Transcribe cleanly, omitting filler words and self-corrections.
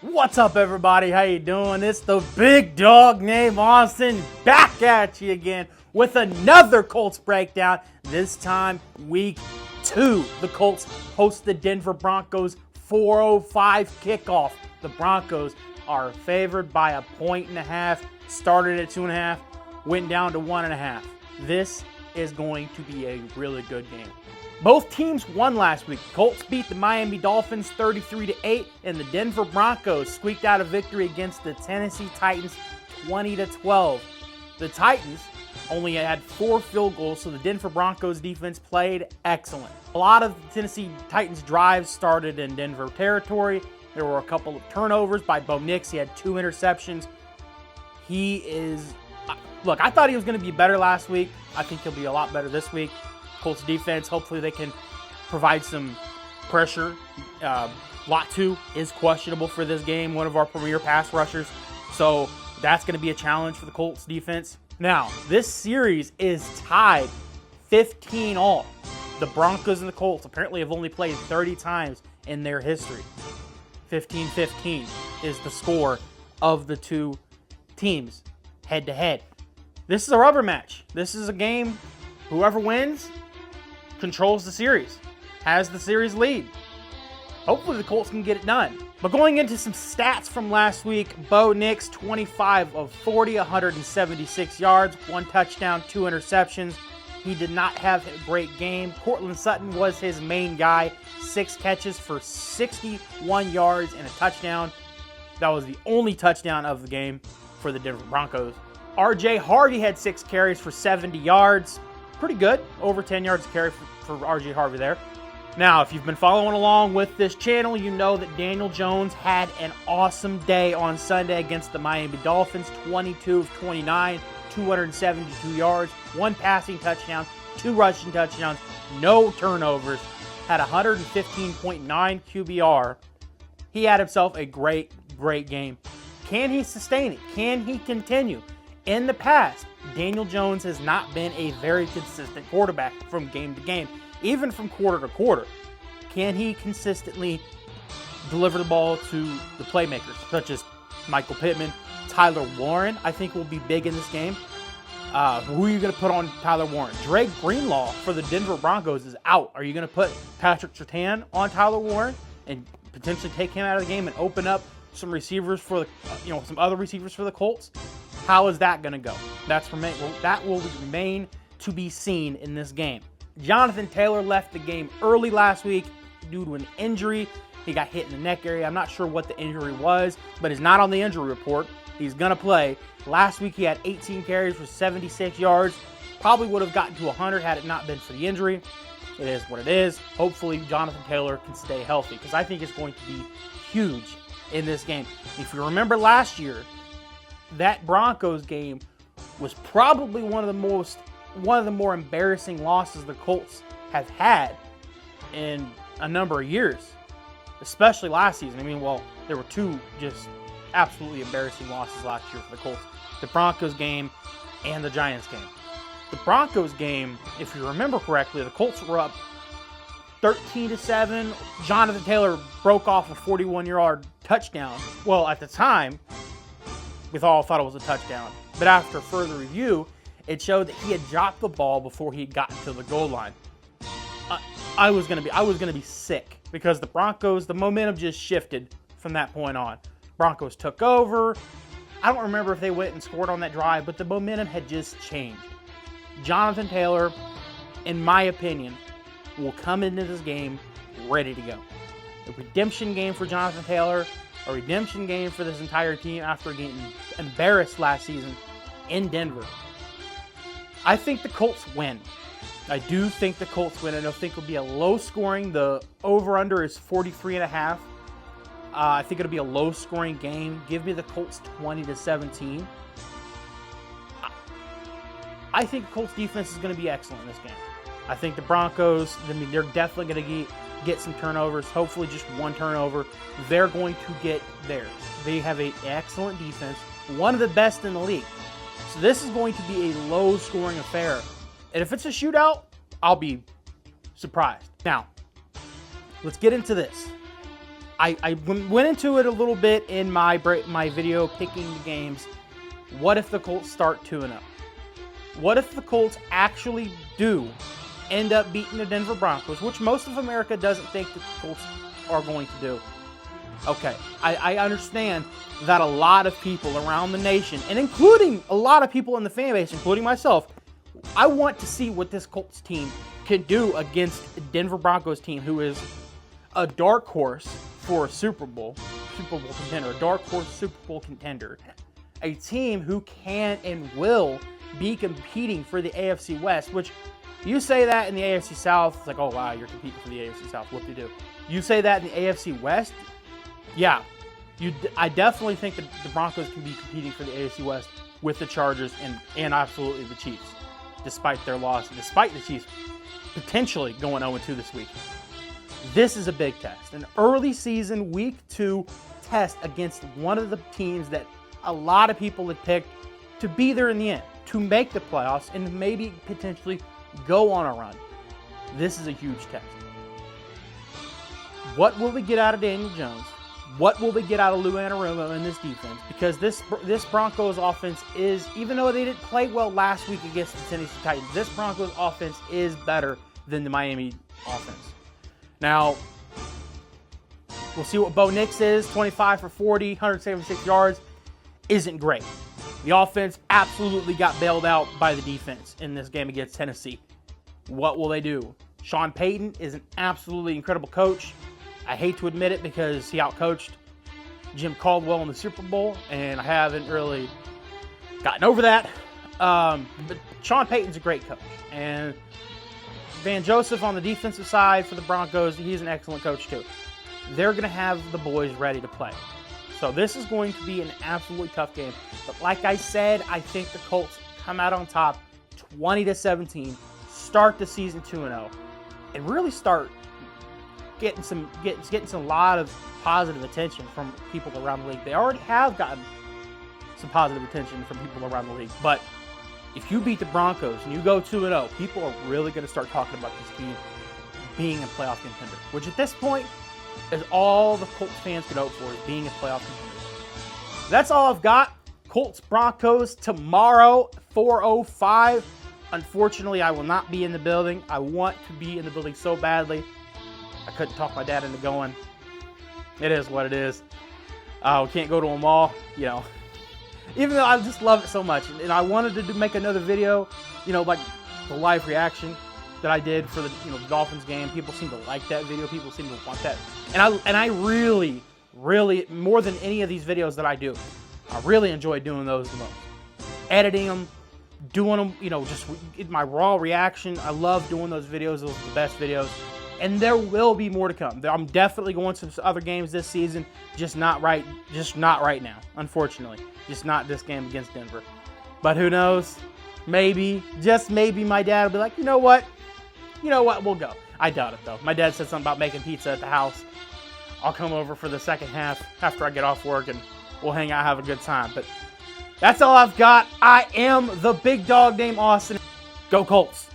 What's up, everybody? How you doing? It's the big dog named Austin back at you again with another Colts breakdown. This time, week 2. The Colts host the Denver Broncos 4:05 kickoff. The Broncos are favored by 1.5. Started at 2.5, went down to 1.5. This is going to be a really good game. Both teams won last week. The Colts beat the Miami Dolphins 33-8, and the Denver Broncos squeaked out a victory against the Tennessee Titans 20-12. The Titans only had 4 field goals, so the Denver Broncos defense played excellent. A lot of the Tennessee Titans drives started in Denver territory. There were a couple of turnovers by Bo Nix. He had 2 interceptions. Look, I thought he was going to be better last week. I think he'll be a lot better this week. Colts defense, hopefully they can provide some pressure. Latu is questionable for this game, one of our premier pass rushers. So that's going to be a challenge for the Colts defense. Now, this series is tied 15-all. The Broncos and the Colts apparently have only played 30 times in their history. 15-15 is the score of the two teams head-to-head. This is a rubber match. This is a game, whoever wins controls the series, has the series lead. Hopefully the Colts can get it done. But going into some stats from last week, Bo Nix, 25 of 40, 176 yards, 1 touchdown, 2 interceptions. He did not have a great game. Courtland Sutton was his main guy, 6 catches for 61 yards and a touchdown. That was the only touchdown of the game for the Denver Broncos. RJ Harvey had 6 carries for 70 yards. Pretty good, over 10 yards a carry for RJ Harvey there. Now, if you've been following along with this channel, you know that Daniel Jones had an awesome day on Sunday against the Miami Dolphins. 22 of 29, 272 yards, 1 passing touchdown, 2 rushing touchdowns, no turnovers, had 115.9 QBR. He had himself a great game. Can he sustain it? Can he continue? In the past, Daniel Jones has not been a very consistent quarterback from game to game, even from quarter to quarter. Can he consistently deliver the ball to the playmakers, such as Michael Pittman? Tyler Warren, I think, will be big in this game. Who are you going to put on Tyler Warren? Drake Greenlaw for the Denver Broncos is out. Are you going to put Patrick Surtain on Tyler Warren and potentially take him out of the game and open up some receivers for the, some other receivers for the Colts? How is that going to go? That will remain to be seen in this game. Jonathan Taylor left the game early last week due to an injury. He got hit in the neck area. I'm not sure what the injury was, but he's not on the injury report. He's going to play. Last week he had 18 carries for 76 yards. Probably would have gotten to 100 had it not been for the injury. It is what it is. Hopefully Jonathan Taylor can stay healthy because I think it's going to be huge in this game. If you remember last year, that Broncos game was probably one of the more embarrassing losses the Colts have had in a number of years, especially last season. There were 2 just absolutely embarrassing losses last year for the Colts. The Broncos game and the Giants game. The Broncos game, if you remember correctly, the Colts were up 13-7. Jonathan Taylor broke off a 41-yard touchdown. Well, at the time, we all thought it was a touchdown. But after further review, it showed that he had dropped the ball before he had gotten to the goal line. I was gonna be sick because the Broncos, the momentum just shifted from that point on. Broncos took over. I don't remember if they went and scored on that drive, but the momentum had just changed. Jonathan Taylor, in my opinion, will come into this game ready to go. A redemption game for Jonathan Taylor, a redemption game for this entire team after getting embarrassed last season in Denver. I think the Colts win. I do think the Colts win. I don't think it'll be a low scoring. The over-under is 43.5. I think it'll be a low scoring game. Give me the Colts 20-17. I think the Colts defense is going to be excellent in this game. I think the Broncos, they're definitely going to get some turnovers, hopefully just 1 turnover. They're going to get theirs. They have an excellent defense, one of the best in the league. So this is going to be a low-scoring affair. And if it's a shootout, I'll be surprised. Now, let's get into this. I went into it a little bit in my video picking the games. What if the Colts start 2-0? What if the Colts actually do end up beating the Denver Broncos, which most of America doesn't think that the Colts are going to do? Okay, I understand that a lot of people around the nation, and including a lot of people in the fan base, including myself, I want to see what this Colts team can do against the Denver Broncos team, who is a dark horse for a Super Bowl contender, a dark horse Super Bowl contender, a team who can and will be competing for the AFC West, which you say that in the AFC South, it's like, oh wow, you're competing for the AFC South, what do you do? You say that in the AFC West, yeah, I definitely think that the Broncos can be competing for the AFC West with the Chargers and absolutely the Chiefs, despite their loss, despite the Chiefs potentially going 0-2 this week. This is a big test, an early season Week 2 test against one of the teams that a lot of people had picked to be there in the end, to make the playoffs and maybe potentially go on a run. This is a huge test. What will we get out of Daniel Jones? What will we get out of Lou Anarumo in this defense? Because this Broncos offense is, even though they didn't play well last week against the Tennessee Titans, this Broncos offense is better than the Miami offense. Now, we'll see what Bo Nix is. 25 for 40, 176 yards. Isn't great. The offense absolutely got bailed out by the defense in this game against Tennessee. What will they do? Sean Payton is an absolutely incredible coach. I hate to admit it because he outcoached Jim Caldwell in the Super Bowl, and I haven't really gotten over that. But Sean Payton's a great coach. And Van Joseph on the defensive side for the Broncos, he's an excellent coach too. They're going to have the boys ready to play. So this is going to be an absolutely tough game. But like I said, I think the Colts come out on top 20-17, start the season 2-0, and really start getting a lot of positive attention from people around the league. They already have gotten some positive attention from people around the league. But if you beat the Broncos and you go 2-0, people are really going to start talking about this team being a playoff contender, which at this point is all the Colts fans could hope for, is being a playoff contender. That's all I've got. Colts Broncos tomorrow, 4:05. Unfortunately, I will not be in the building. I want to be in the building so badly. I couldn't talk my dad into going. It is what it is. We can't go to a mall, you know. Even though I just love it so much, and I wanted to make another video, you know, like the live reaction that I did for the the Dolphins game. People seem to like that video. People seem to want that, and I really, more than any of these videos that I do, I really enjoy doing those the most. Editing them, doing them, just my raw reaction. I love doing those videos. Those are the best videos. And there will be more to come. I'm definitely going to some other games this season, just not right now, unfortunately. Just not this game against Denver. But who knows? Maybe, just maybe my dad will be like, you know what, we'll go. I doubt it though. My dad said something about making pizza at the house. I'll come over for the second half after I get off work and we'll hang out, have a good time. But that's all I've got. I am the big dog named Austin. Go Colts.